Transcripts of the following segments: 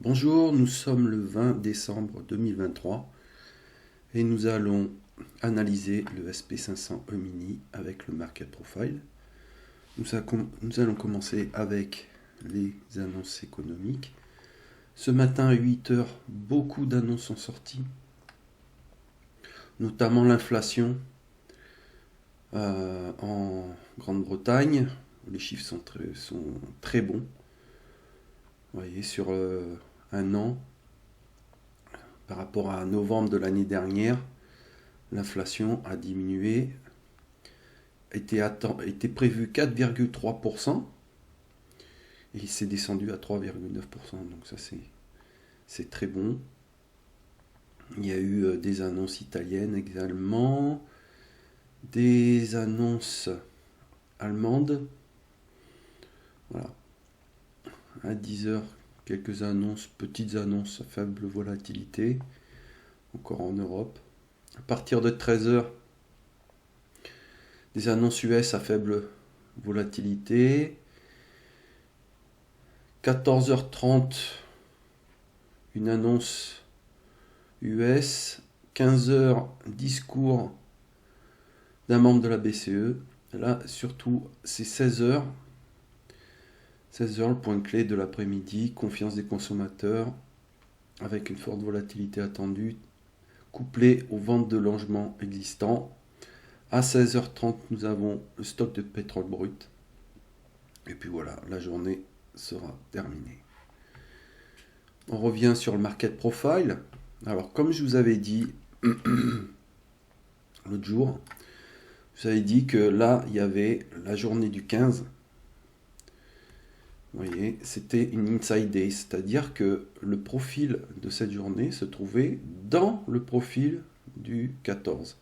Bonjour, nous sommes le 20 décembre 2023 et nous allons analyser le SP500 E-mini avec le Market Profile. Nous allons commencer avec les annonces économiques. Ce matin à 8 heures, beaucoup d'annonces sont sorties, notamment l'inflation en Grande-Bretagne. Les chiffres sont très bons. Vous voyez, sur un an, par rapport à novembre de l'année dernière, l'inflation a diminué, était prévu 4,3% et il s'est descendu à 3,9%. Donc ça c'est très bon. Il y a eu des annonces italiennes également, des annonces allemandes. Voilà. À 10 heures, quelques annonces, petites annonces à faible volatilité, encore en Europe. À partir de 13 heures, des annonces US à faible volatilité. 14h30, une annonce US. 15h, discours d'un membre de la BCE. Là, surtout, c'est 16h. 16h, le point clé de l'après-midi, confiance des consommateurs, avec une forte volatilité attendue, couplée aux ventes de logements existants. À 16h30, nous avons le stock de pétrole brut. Et puis voilà, la journée sera terminée. On revient sur le market profile. Alors, comme je vous avais dit l'autre jour, je vous avais dit que là, il y avait la journée du 15. Vous voyez, c'était une inside day, c'est-à-dire que le profil de cette journée se trouvait dans le profil du 14.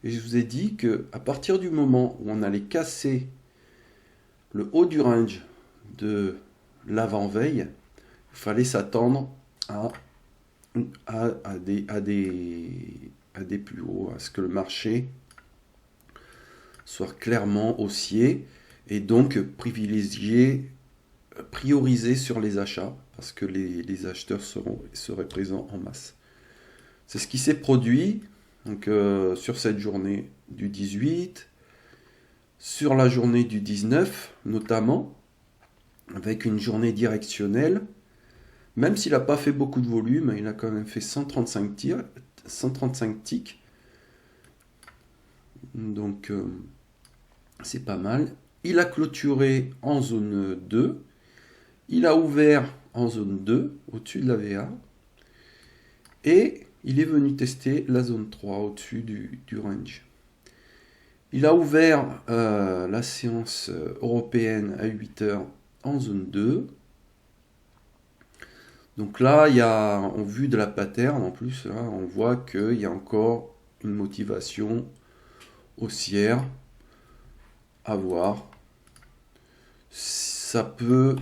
Et je vous ai dit que à partir du moment où on allait casser le haut du range de l'avant-veille, il fallait s'attendre à des plus hauts, à ce que le marché soit clairement haussier et donc prioriser sur les achats parce que les acheteurs seraient présents en masse. C'est ce qui s'est produit donc, sur cette journée du 18, sur la journée du 19 notamment, avec une journée directionnelle. Même s'il n'a pas fait beaucoup de volume, il a quand même fait 135 ticks. Donc c'est pas mal. Il a clôturé en zone 2. Il a ouvert en zone 2, au-dessus de la VA. Et il est venu tester la zone 3, au-dessus du range. Il a ouvert la séance européenne à 8 heures en zone 2. Donc là, en vue de la pattern, en plus, là, on voit qu'il y a encore une motivation haussière à voir. Ça peut,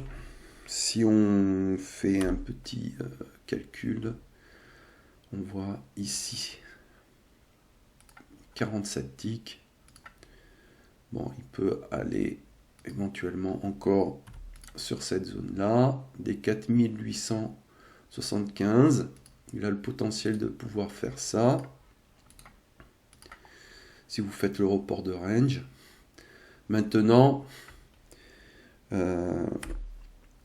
si on fait un petit calcul, on voit ici 47 ticks. Bon, il peut aller éventuellement encore sur cette zone-là, des 4875. Il a le potentiel de pouvoir faire ça. Si vous faites le report de range. Maintenant,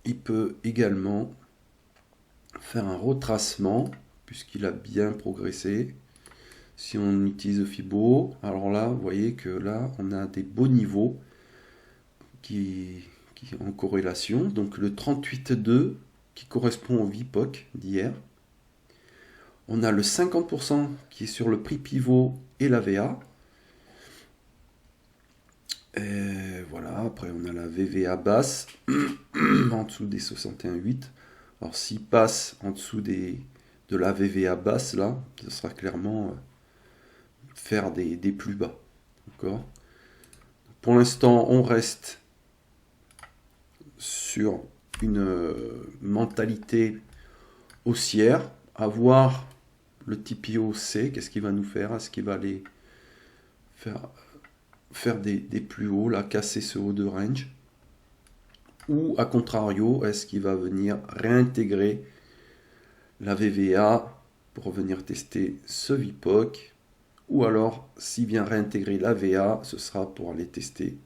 il peut également faire un retracement, puisqu'il a bien progressé. Si on utilise le Fibo, alors là, vous voyez que là, on a des beaux niveaux qui en corrélation. Donc le 38,2 qui correspond au VPOC d'hier. On a le 50% qui est sur le prix pivot et la VA. Et voilà, après on a la VVA basse en dessous des 61,8. Alors s'il passe en dessous de la VVA basse, là, ce sera clairement faire des plus bas. D'accord ? Pour l'instant, on reste sur une mentalité haussière, à voir le TPO-C, qu'est-ce qu'il va nous faire, est-ce qu'il va aller faire des plus hauts, là, casser ce haut de range, ou à contrario, est-ce qu'il va venir réintégrer la VVA pour venir tester ce VPOC. Ou alors, s'il vient réintégrer la VA, ce sera pour aller tester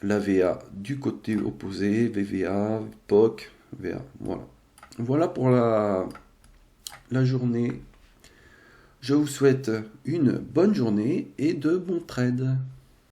la VA du côté opposé, VVA, POC, VA. Voilà. Voilà pour la journée. Je vous souhaite une bonne journée et de bons trades.